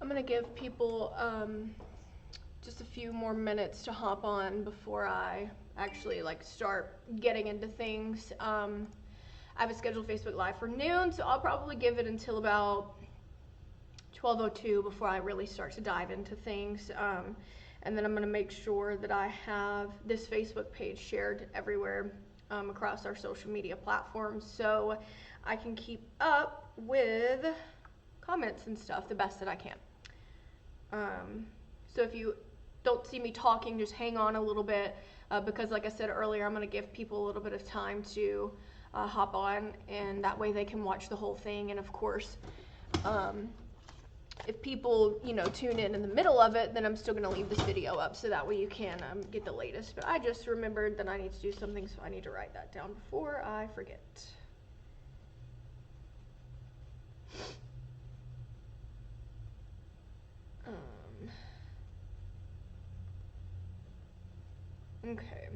I'm gonna give people just a few more minutes to hop on before I actually start getting into things. I have a scheduled Facebook Live for noon, so I'll probably give it until about 12:02 before I really start to dive into things. And then I'm gonna make sure that I have this Facebook page shared everywhere across our social media platforms, so I can keep up with comments and stuff the best that I can. So if you don't see me talking, just hang on a little bit, because like I said earlier, I'm going to give people a little bit of time to hop on, and that way they can watch the whole thing. And of course, if people, tune in the middle of it, then I'm still going to leave this video up, so that way you can get the latest. But I just remembered that I need to do something, so I need to write that down before I forget. Okay.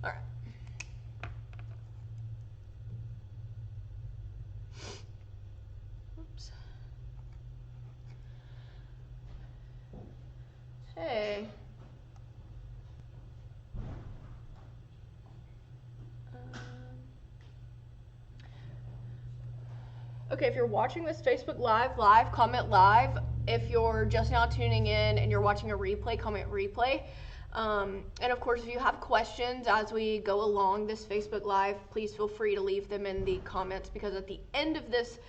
All right. Oops. Hey. Okay, if you're watching this Facebook Live, comment live. If you're just now tuning in and you're watching a replay, comment replay. And of course, if you have questions as we go along this Facebook Live, please feel free to leave them in the comments, because at the end of this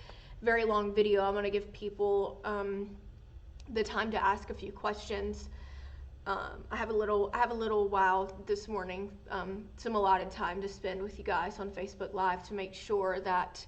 very long video, I'm going to give people the time to ask a few questions. I have a little while this morning, some allotted time to spend with you guys on Facebook Live to make sure that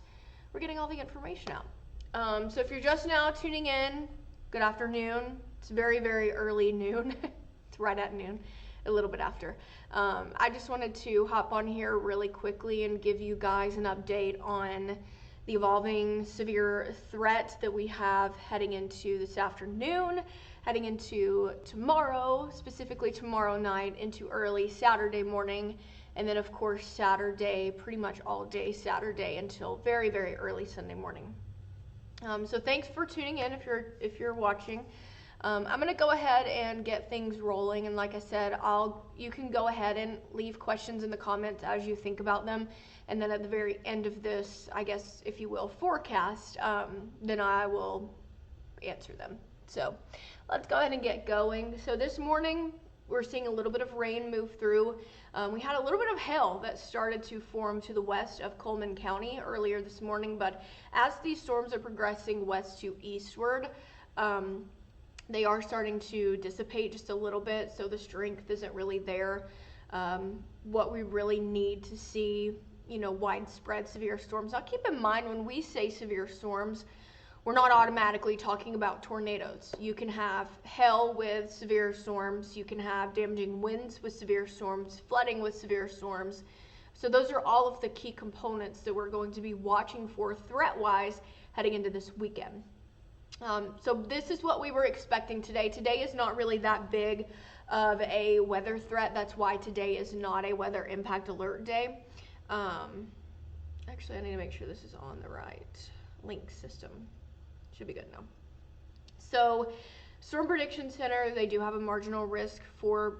we're getting all the information out. So if you're just now tuning in, good afternoon. It's very, very early noon. It's right at noon, a little bit after. I just wanted to hop on here really quickly and give you guys an update on the evolving severe threat that we have heading into this afternoon, heading into tomorrow, specifically tomorrow night, into early Saturday morning. And then of course Saturday, pretty much all day Saturday until very, very early Sunday morning. So thanks for tuning in if you're watching. I'm gonna go ahead and get things rolling, and like I said, you can go ahead and leave questions in the comments as you think about them, and then at the very end of this, I guess if you will, forecast, then I will answer them. So let's go ahead and get going. So this morning we're seeing a little bit of rain move through. We had a little bit of hail that started to form to the west of Coleman County earlier this morning, but as these storms are progressing west to eastward, they are starting to dissipate just a little bit, so the strength isn't really there. What we really need to see, widespread severe storms. Now keep in mind, when we say severe storms, we're not automatically talking about tornadoes. You can have hail with severe storms, you can have damaging winds with severe storms, flooding with severe storms. So those are all of the key components that we're going to be watching for threat-wise heading into this weekend. So this is what we were expecting today. Today is not really that big of a weather threat. That's why today is not a weather impact alert day. Actually, I need to make sure this is on the right link system. Should be good now. So Storm Prediction Center, they do have a marginal risk for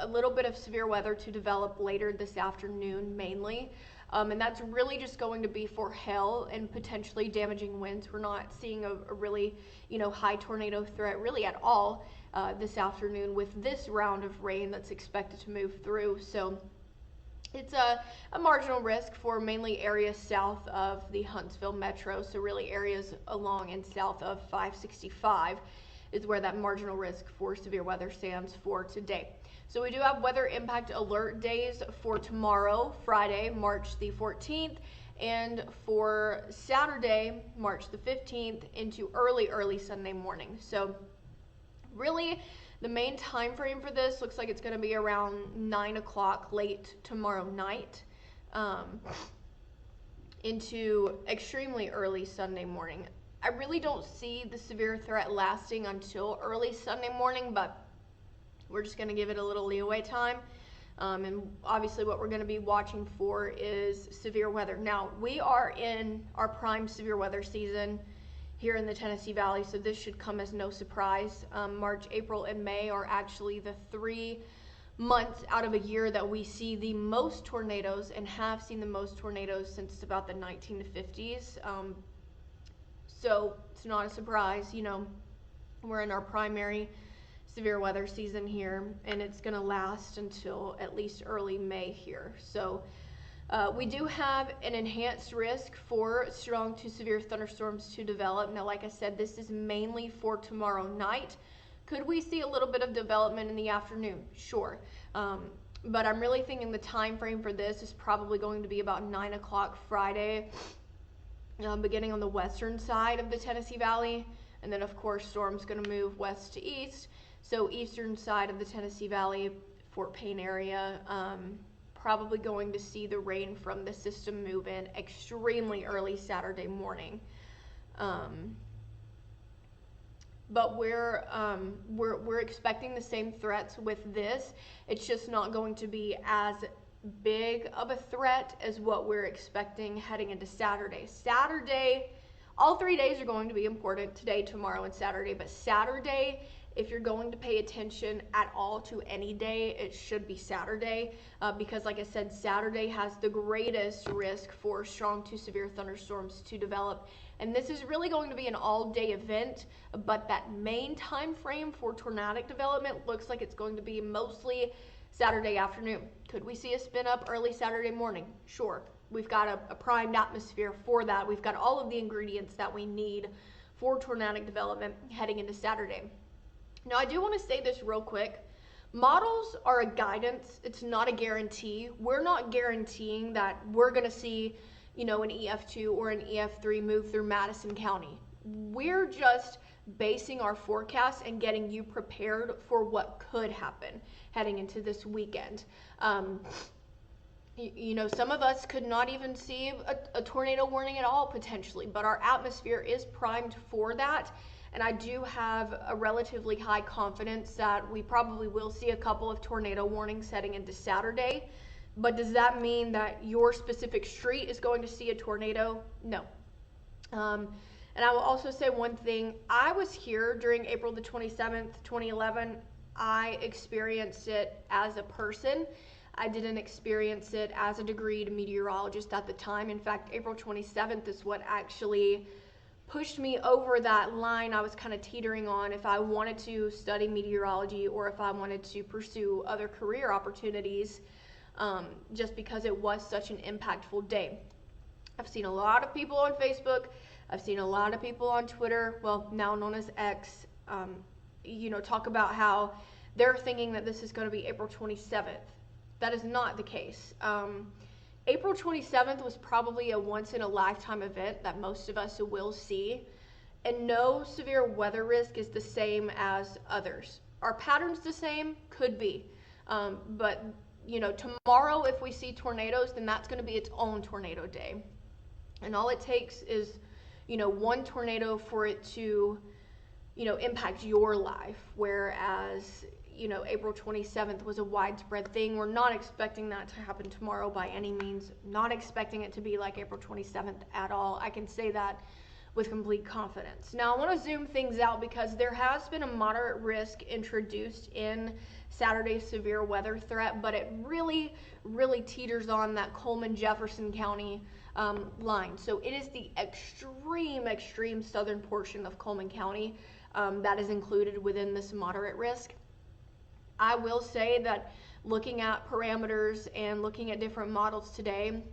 a little bit of severe weather to develop later this afternoon mainly. And that's really just going to be for hail and potentially damaging winds. We're not seeing a really, high tornado threat really at all this afternoon with this round of rain that's expected to move through. So it's a marginal risk for mainly areas south of the Huntsville metro. So really areas along and south of 565 is where that marginal risk for severe weather stands for today. So we do have weather impact alert days for tomorrow, Friday, March the 14th, and for Saturday, March the 15th, into early Sunday morning. So really, the main time frame for this looks like it's going to be around 9 o'clock late tomorrow night into extremely early Sunday morning. I really don't see the severe threat lasting until early Sunday morning, but we're just going to give it a little leeway time. And obviously what we're going to be watching for is severe weather. Now, we are in our prime severe weather season here in the Tennessee Valley, so this should come as no surprise. March, April, and May are actually the 3 months out of a year that we see the most tornadoes, and have seen the most tornadoes since about the 1950s. So it's not a surprise, you know, we're in our primary severe weather season here, and it's going to last until at least early May here. So we do have an enhanced risk for strong to severe thunderstorms to develop. Now, like I said, this is mainly for tomorrow night. Could we see a little bit of development in the afternoon? Sure. But I'm really thinking the time frame for this is probably going to be about 9 o'clock Friday, beginning on the western side of the Tennessee Valley. And then, of course, storm's going to move west to east. So eastern side of the Tennessee Valley, Fort Payne area, probably going to see the rain from the system move in extremely early Saturday morning. But we're expecting the same threats with this. It's just not going to be as big of a threat as what we're expecting heading into Saturday. Saturday, all 3 days are going to be important, today, tomorrow, and Saturday. But Saturday, if you're going to pay attention at all to any day, it should be Saturday, because like I said, Saturday has the greatest risk for strong to severe thunderstorms to develop. And this is really going to be an all-day event, but that main time frame for tornadic development looks like it's going to be mostly Saturday afternoon. Could we see a spin up early Saturday morning? Sure. We've got a primed atmosphere for that. We've got all of the ingredients that we need for tornadic development heading into Saturday. Now, I do want to say this real quick. Models are a guidance. It's not a guarantee. We're not guaranteeing that we're going to see, you know, an EF2 or an EF3 move through Madison County. We're just basing our forecast and getting you prepared for what could happen heading into this weekend. You know, some of us could not even see a tornado warning at all potentially, but our atmosphere is primed for that. And I do have a relatively high confidence that we probably will see a couple of tornado warnings heading into Saturday. But does that mean that your specific street is going to see a tornado? No. And I will also say one thing. I was here during April the 27th, 2011. I experienced it as a person. I didn't experience it as a degreed meteorologist at the time. In fact, April 27th is what actually pushed me over that line I was kind of teetering on if I wanted to study meteorology or if I wanted to pursue other career opportunities, just because it was such an impactful day. I've seen a lot of people on Facebook. I've seen a lot of people on Twitter, well, now known as X, you know, talk about how they're thinking that this is going to be April 27th. That is not the case. April 27th was probably a once-in-a-lifetime event that most of us will see, and no severe weather risk is the same as others. Are patterns the same? Could be. But, you know, tomorrow if we see tornadoes, then that's going to be its own tornado day. And all it takes is, you know, one tornado for it to, you know, impact your life, whereas, you know, April 27th was a widespread thing. We're not expecting that to happen tomorrow by any means. Not expecting it to be like April 27th at all. I can say that with complete confidence. Now, I want to zoom things out because there has been a moderate risk introduced in Saturday's severe weather threat, but it really, really teeters on that Coleman-Jefferson County line. So it is the extreme southern portion of Coleman County that is included within this moderate risk. I will say that looking at parameters and looking at different models today,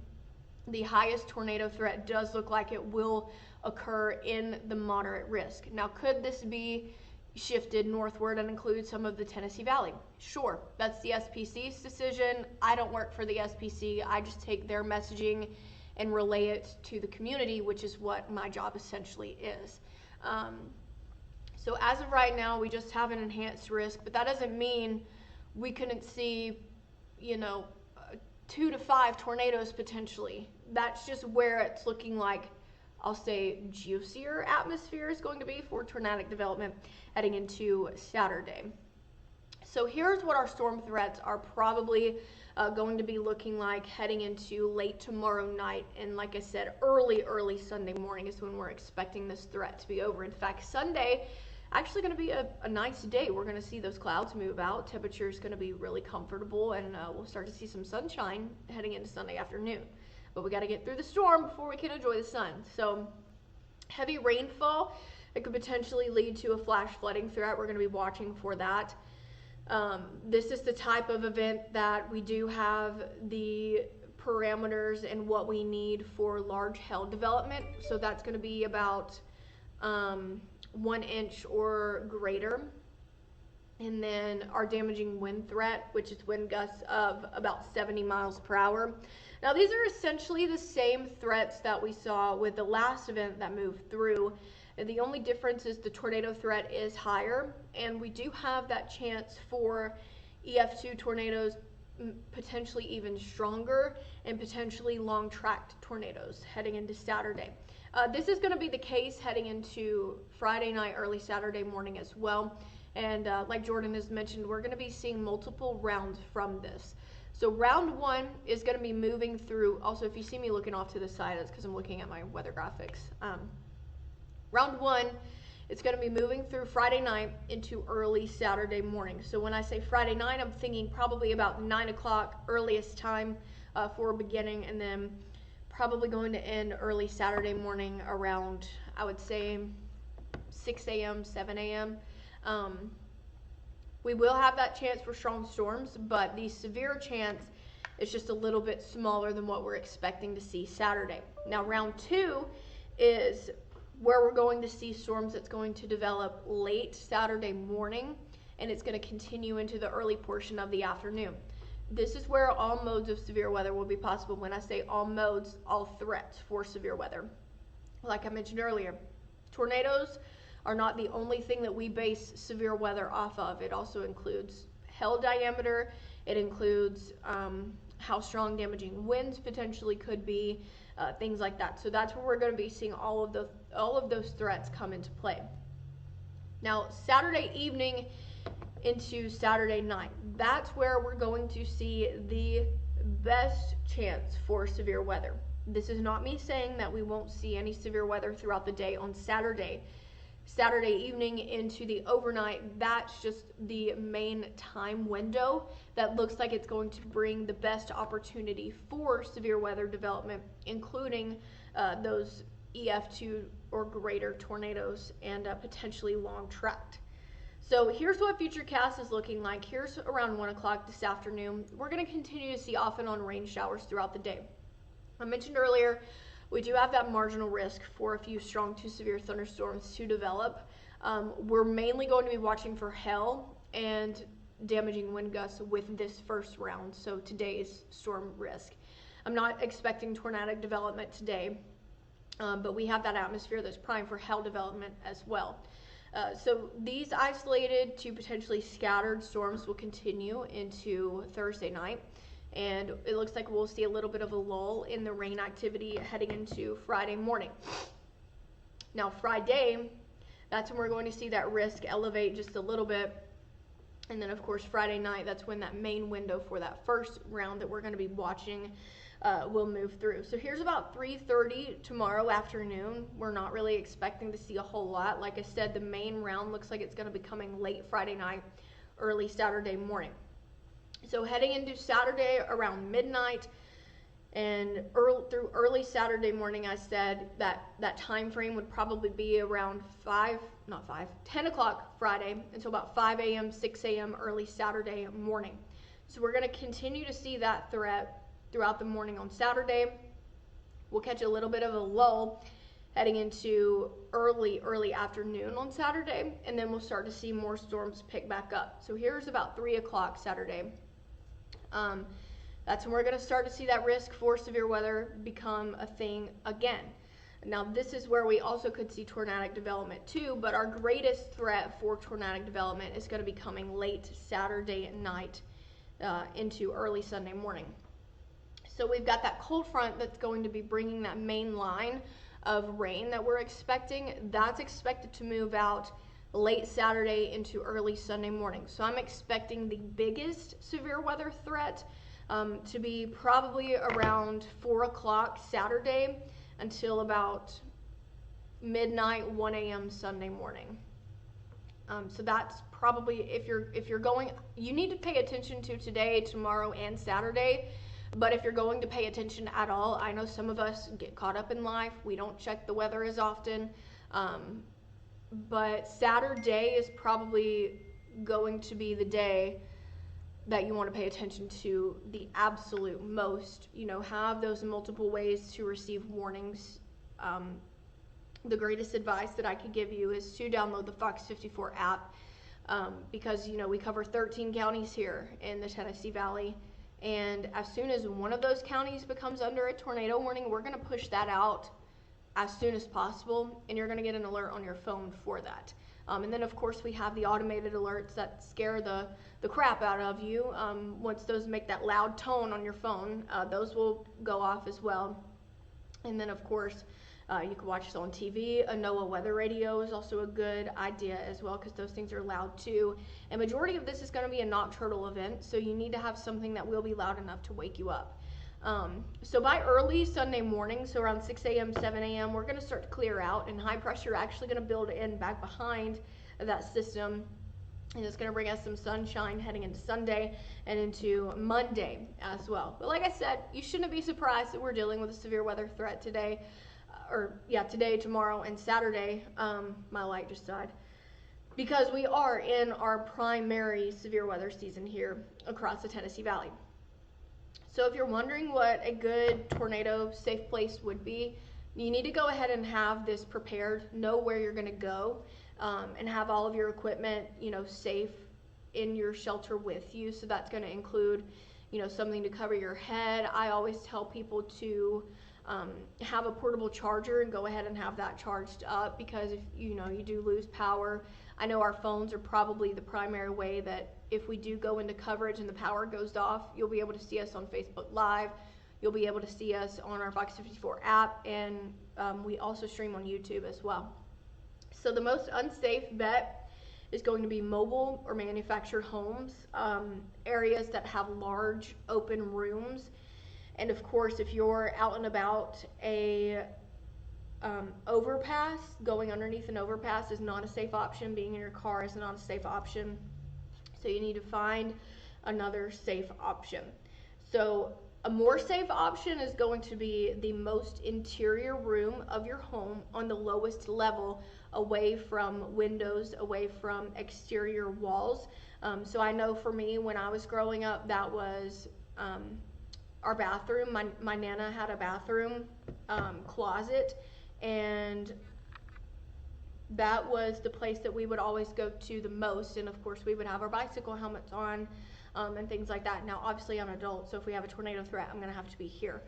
the highest tornado threat does look like it will occur in the moderate risk. Now, could this be shifted northward and include some of the Tennessee Valley? Sure, that's the SPC's decision. I don't work for the SPC. I just take their messaging and relay it to the community, which is what my job essentially is. So as of right now, we just have an enhanced risk, but that doesn't mean we couldn't see, you know, 2 to 5 tornadoes potentially. That's just where it's looking like, I'll say, juicier atmosphere is going to be for tornadic development heading into Saturday. So here's what our storm threats are probably going to be looking like heading into late tomorrow night. And like I said, early Sunday morning is when we're expecting this threat to be over. In fact, Sunday actually going to be a nice day. We're going to see those clouds move out. Temperature is going to be really comfortable, and we'll start to see some sunshine heading into Sunday afternoon. But we got to get through the storm before we can enjoy the sun. So heavy rainfall, it could potentially lead to a flash flooding threat. We're going to be watching for that. This is the type of event that we do have the parameters and what we need for large hail development. So that's going to be about 1 inch or greater. And then our damaging wind threat, which is wind gusts of about 70 miles per hour. Now these are essentially the same threats that we saw with the last event that moved through. And the only difference is the tornado threat is higher, and we do have that chance for EF2 tornadoes, potentially even stronger, and potentially long tracked tornadoes heading into Saturday. This is going to be the case heading into Friday night, early Saturday morning as well. And like Jordan has mentioned, we're going to be seeing multiple rounds from this. So round one is going to be moving through. Also, if you see me looking off to the side, that's because I'm looking at my weather graphics. Round one, it's going to be moving through Friday night into early Saturday morning. So when I say Friday night, I'm thinking probably about 9 o'clock earliest time for beginning, and then probably going to end early Saturday morning around, I would say, 6 a.m., 7 a.m. We will have that chance for strong storms, but the severe chance is just a little bit smaller than what we're expecting to see Saturday. Now, round two is where we're going to see storms that's going to develop late Saturday morning, and it's going to continue into the early portion of the afternoon. This is where all modes of severe weather will be possible. When I say all modes, all threats for severe weather. Like I mentioned earlier, tornadoes are not the only thing that we base severe weather off of. It also includes hail diameter. It includes how strong damaging winds potentially could be, things like that. So that's where we're going to be seeing all of those threats come into play. Now, Saturday evening into Saturday night, that's where we're going to see the best chance for severe weather. This is not me saying that we won't see any severe weather throughout the day on Saturday. Saturday evening into the overnight, that's just the main time window that looks like it's going to bring the best opportunity for severe weather development, including those EF2 or greater tornadoes and potentially long tracked. So here's what Futurecast is looking like. Here's around 1 o'clock this afternoon. We're going to continue to see off and on rain showers throughout the day. I mentioned earlier, we do have that marginal risk for a few strong to severe thunderstorms to develop. We're mainly going to be watching for hail and damaging wind gusts with this first round, so today's storm risk. I'm not expecting tornadic development today, but we have that atmosphere that's primed for hail development as well. So these isolated to potentially scattered storms will continue into Thursday night. And it looks like we'll see a little bit of a lull in the rain activity heading into Friday morning. Now Friday, that's when we're going to see that risk elevate just a little bit. And then of course Friday night, that's when that main window for that first round that we're going to be watching will move through. So here's about 3:30 tomorrow afternoon. We're not really expecting to see a whole lot. Like I said, the main round looks like it's going to be coming late Friday night, early Saturday morning. So heading into Saturday around midnight and through early Saturday morning, I said that time frame would probably be around 10 o'clock Friday until about 5 a.m., 6 a.m. early Saturday morning. So we're going to continue to see that threat throughout the morning on Saturday. We'll catch a little bit of a lull heading into early afternoon on Saturday, and then we'll start to see more storms pick back up. So here's about 3 o'clock Saturday. That's when we're going to start to see that risk for severe weather become a thing again. Now this is where we also could see tornadic development too, but our greatest threat for tornadic development is going to be coming late Saturday night into early Sunday morning. So we've got that cold front that's going to be bringing that main line of rain that we're expecting. That's expected to move out late Saturday into early Sunday morning. So I'm expecting the biggest severe weather threat to be probably around 4 o'clock Saturday until about midnight, 1 a.m. Sunday morning. So that's probably, if you're going, you need to pay attention to today, tomorrow, and Saturday. But if you're going to pay attention at all, I know some of us get caught up in life. We don't check the weather as often. But Saturday is probably going to be the day that you want to pay attention to the absolute most. You know, have those multiple ways to receive warnings. The greatest advice that I could give you is to download the FOX54 app, because, you know, we cover 13 counties here in the Tennessee Valley. And as soon as one of those counties becomes under a tornado warning, we're going to push that out as soon as possible, and you're going to get an alert on your phone for that. And then, of course, we have the automated alerts that scare the crap out of you. Once those make that loud tone on your phone, those will go off as well. And then, of course, you can watch this on TV. A NOAA weather radio is also a good idea as well, because those things are loud too. And majority of this is going to be a nocturnal event, so you need to have something that will be loud enough to wake you up. So by early Sunday morning, so around 6 a.m., 7 a.m., we're going to start to clear out, and high pressure actually going to build in back behind that system. And it's going to bring us some sunshine heading into Sunday and into Monday as well. But like I said, you shouldn't be surprised that we're dealing with a severe weather threat today. Today, tomorrow, and Saturday. My light just died. Because we are in our primary severe weather season here across the Tennessee Valley. So if you're wondering what a good tornado safe place would be, you need to go ahead and have this prepared, know where you're going to go, and have all of your equipment, you know, safe in your shelter with you. So that's going to include, you know, something to cover your head. I always tell people to have a portable charger and go ahead and have that charged up, because if you do lose power, I know our phones are probably the primary way that if we do go into coverage and the power goes off, you'll be able to see us on Facebook Live, you'll be able to see us on our FOX54 app, and we also stream on YouTube as well. So the most unsafe bet is going to be mobile or manufactured homes, areas that have large open rooms. And of course, if you're out and about, a overpass, going underneath an overpass is not a safe option. Being in your car is not a safe option. So you need to find another safe option. So a more safe option is going to be the most interior room of your home on the lowest level, away from windows, away from exterior walls. So I know for me, when I was growing up, that was our bathroom. My Nana had a bathroom closet, and that was the place that we would always go to the most. And of course, we would have our bicycle helmets on and things like that. Now, obviously, I'm an adult, so if we have a tornado threat, I'm going to have to be here.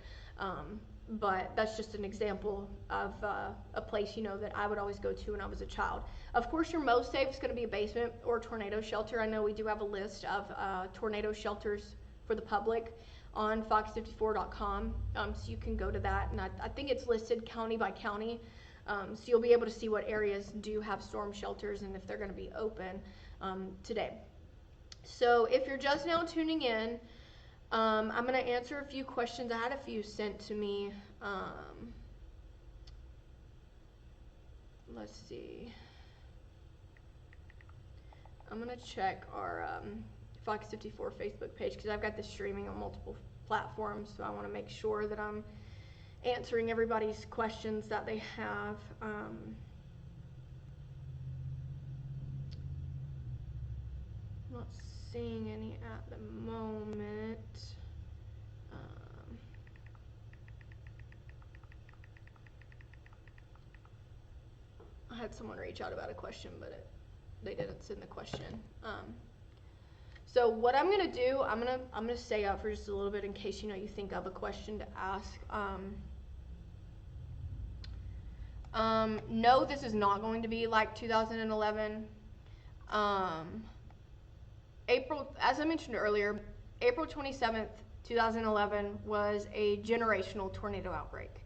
But that's just an example of a place, that I would always go to when I was a child. Of course, your most safe is going to be a basement or a tornado shelter. I know we do have a list of tornado shelters for the public on fox54.com, so you can go to that, and I think it's listed county by county, so you'll be able to see what areas do have storm shelters and if they're going to be open today. So if you're just now tuning in, I'm going to answer a few questions. I had a few sent to me. Let's see. I'm going to check our FOX54 Facebook page, because I've got this streaming on multiple platforms, so I want to make sure that I'm answering everybody's questions that they have. Not seeing any at the moment. I had someone reach out about a question, but they didn't send the question. So what I'm gonna do, I'm gonna stay up for just a little bit in case you think of a question to ask. No, this is not going to be like 2011. As I mentioned earlier, April 27th, 2011 was a generational tornado outbreak.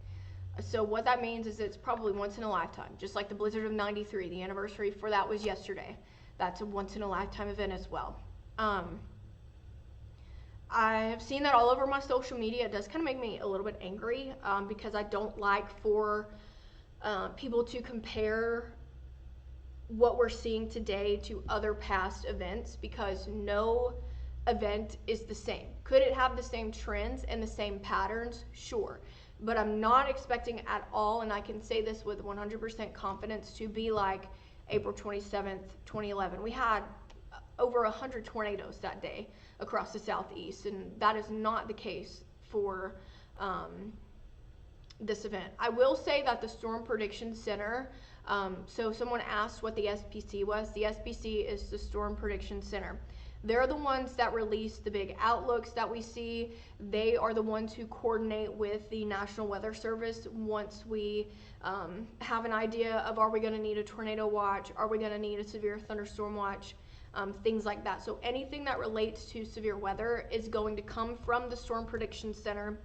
So what that means is it's probably once in a lifetime, just like the blizzard of '93. The anniversary for that was yesterday. That's a once in a lifetime event as well. I have seen that all over my social media. It does kind of make me a little bit angry, because I don't like for people to compare what we're seeing today to other past events, because no event is the same. Could it have the same trends and the same patterns? Sure. But I'm not expecting at all, and I can say this with 100% confidence, to be like April 27th, 2011. We had over 100 tornadoes that day across the southeast, and that is not the case for this event. I will say that the Storm Prediction Center, so someone asked what the SPC was. The SPC is the Storm Prediction Center. They're the ones that release the big outlooks that we see. They are the ones who coordinate with the National Weather Service once we have an idea of, are we going to need a tornado watch? Are we going to need a severe thunderstorm watch? Things like that. So anything that relates to severe weather is going to come from the Storm Prediction Center,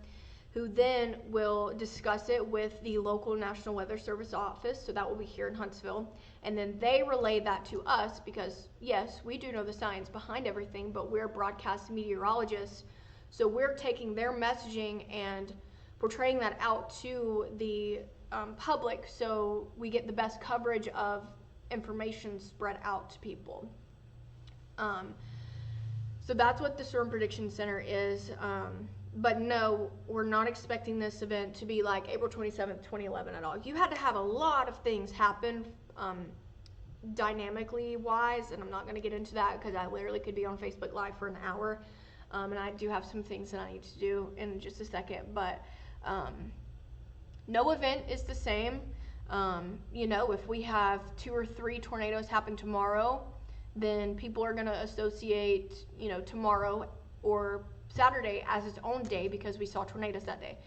who then will discuss it with the local National Weather Service office. So that will be here in Huntsville. And then they relay that to us, because yes, we do know the science behind everything, but we're broadcast meteorologists. So we're taking their messaging and portraying that out to the public, so we get the best coverage of information spread out to people. So that's what the Storm Prediction Center is. But no, we're not expecting this event to be like April 27th, 2011 at all. You had to have a lot of things happen dynamically wise, and I'm not going to get into that because I literally could be on Facebook Live for an hour, and I do have some things that I need to do in just a second, but no event is the same. You know, if we have 2 or 3 tornadoes happen tomorrow, then people are going to associate, you know, tomorrow or Saturday as its own day because we saw tornadoes that day.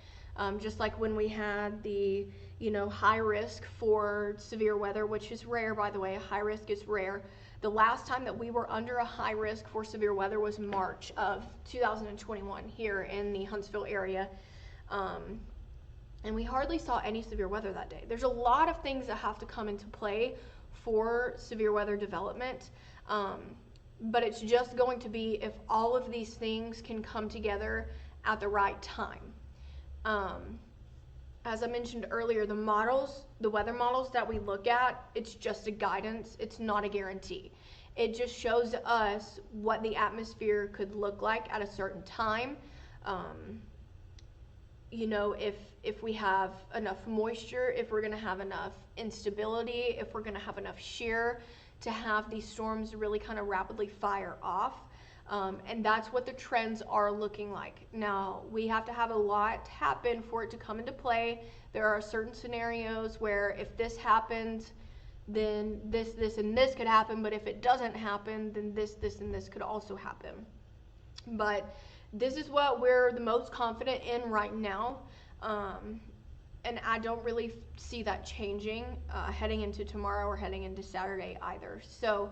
Just like when we had the, you know, high risk for severe weather, which is rare, by the way. A high risk is rare. The last time that we were under a high risk for severe weather was March of 2021 here in the Huntsville area. And we hardly saw any severe weather that day. There's a lot of things that have to come into play for severe weather development. But it's just going to be if all of these things can come together at the right time. As I mentioned earlier, the models, the weather models that we look at, it's just a guidance. It's not a guarantee. It just shows us what the atmosphere could look like at a certain time. You know, if we have enough moisture, if we're going to have enough instability, if we're going to have enough shear to have these storms really kind of rapidly fire off. And that's what the trends are looking like. Now, we have to have a lot happen for it to come into play. There are certain scenarios where if this happens, then this, and this could happen. But if it doesn't happen, then this, and this could also happen. But this is what we're the most confident in right now. And I don't really see that changing heading into tomorrow or heading into Saturday either. So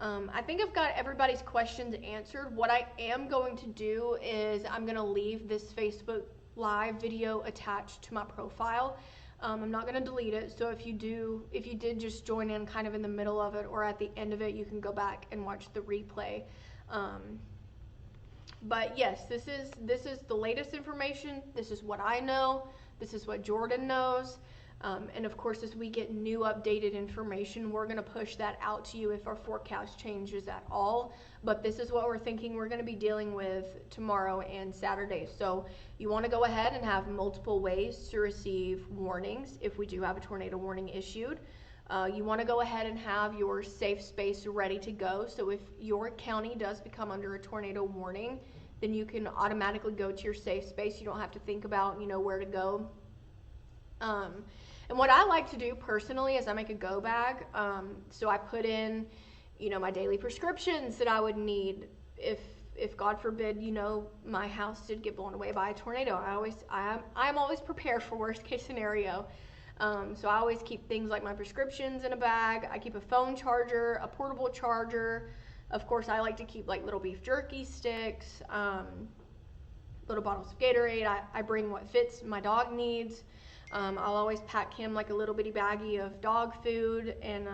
I think I've got everybody's questions answered. What I am going to do is I'm going to leave this Facebook Live video attached to my profile. I'm not going to delete it. So if you did just join in kind of in the middle of it or at the end of it, you can go back and watch the replay. But yes, this is the latest information. This is what I know. This is what Jordan knows. And of course, as we get new updated information, we're going to push that out to you if our forecast changes at all. But this is what we're thinking we're going to be dealing with tomorrow and Saturday. So you want to go ahead and have multiple ways to receive warnings if we do have a tornado warning issued. You want to go ahead and have your safe space ready to go. So if your county does become under a tornado warning, then you can automatically go to your safe space. You don't have to think about, you know, where to go. And what I like to do personally is I make a go bag. So I put in, you know, my daily prescriptions that I would need if God forbid, you know, my house did get blown away by a tornado. I'm always prepared for worst case scenario. So I always keep things like my prescriptions in a bag. I keep a phone charger, a portable charger. Of course, I like to keep like little beef jerky sticks, little bottles of Gatorade. I bring what fits my dog needs. I'll always pack him like a little bitty baggie of dog food, and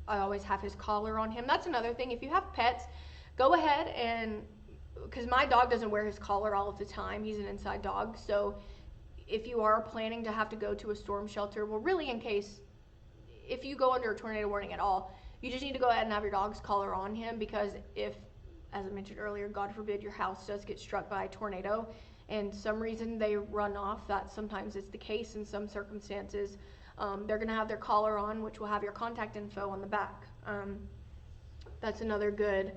I always have his collar on him. That's another thing. If you have pets, go ahead and, because my dog doesn't wear his collar all of the time. He's an inside dog. So if you are planning to have to go to a storm shelter, well, really in case, if you go under a tornado warning at all, you just need to go ahead and have your dog's collar on him, because if, as I mentioned earlier, God forbid your house does get struck by a tornado and some reason they run off, that sometimes is the case in some circumstances, they're going to have their collar on, which will have your contact info on the back. That's another good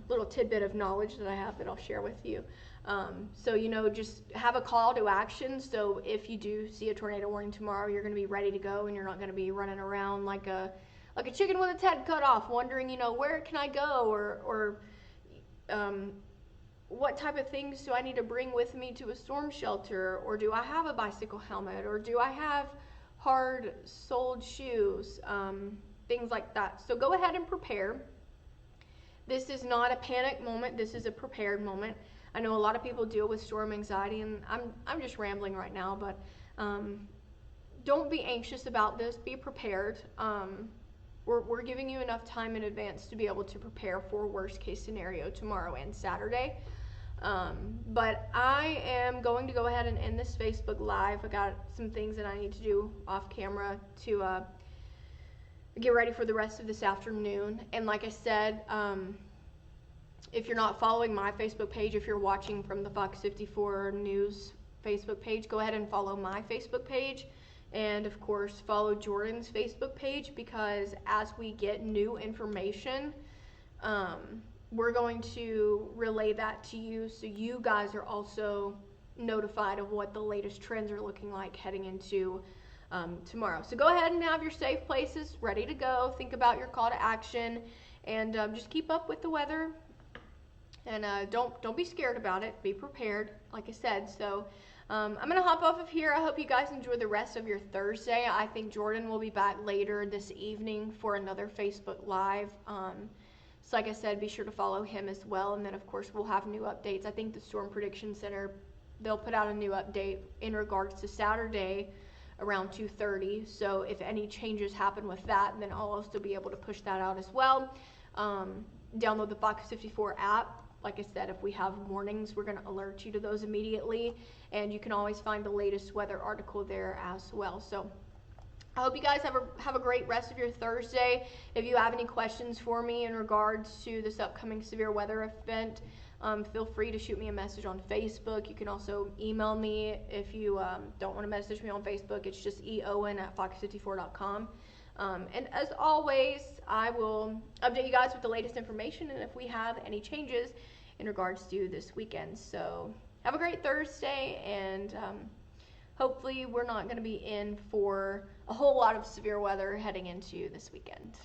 little tidbit of knowledge that I have that I'll share with you. So, you know, just have a call to action. So if you do see a tornado warning tomorrow, you're going to be ready to go, and you're not going to be running around like a chicken with its head cut off, wondering, you know, where can I go, or what type of things do I need to bring with me to a storm shelter, or do I have a bicycle helmet, or do I have hard-soled shoes, things like that. So go ahead and prepare. This is not a panic moment. This is a prepared moment. I know a lot of people deal with storm anxiety, and I'm just rambling right now, but don't be anxious about this. Be prepared. We're giving you enough time in advance to be able to prepare for worst case scenario tomorrow and Saturday. But I am going to go ahead and end this Facebook Live. I got some things that I need to do off camera to get ready for the rest of this afternoon. And like I said, if you're not following my Facebook page, if you're watching from the FOX54 News Facebook page, go ahead and follow my Facebook page. And of course, follow Jordan's Facebook page, because as we get new information, we're going to relay that to you, so you guys are also notified of what the latest trends are looking like heading into tomorrow. So go ahead and have your safe places ready to go. Think about your call to action, and just keep up with the weather. And don't be scared about it. Be prepared, like I said. So I'm going to hop off of here. I hope you guys enjoy the rest of your Thursday. I think Jordan will be back later this evening for another Facebook Live. So like I said, be sure to follow him as well. And then, of course, we'll have new updates. I think the Storm Prediction Center, they'll put out a new update in regards to Saturday around 2:30. So if any changes happen with that, then I'll also be able to push that out as well. Download the FOX54 app. Like I said, if we have warnings, we're going to alert you to those immediately. And you can always find the latest weather article there as well. So I hope you guys have a great rest of your Thursday. If you have any questions for me in regards to this upcoming severe weather event, feel free to shoot me a message on Facebook. You can also email me if you don't want to message me on Facebook. It's just eowen@fox54.com. And as always, I will update you guys with the latest information and if we have any changes in regards to this weekend. So have a great Thursday, and hopefully we're not going to be in for a whole lot of severe weather heading into this weekend.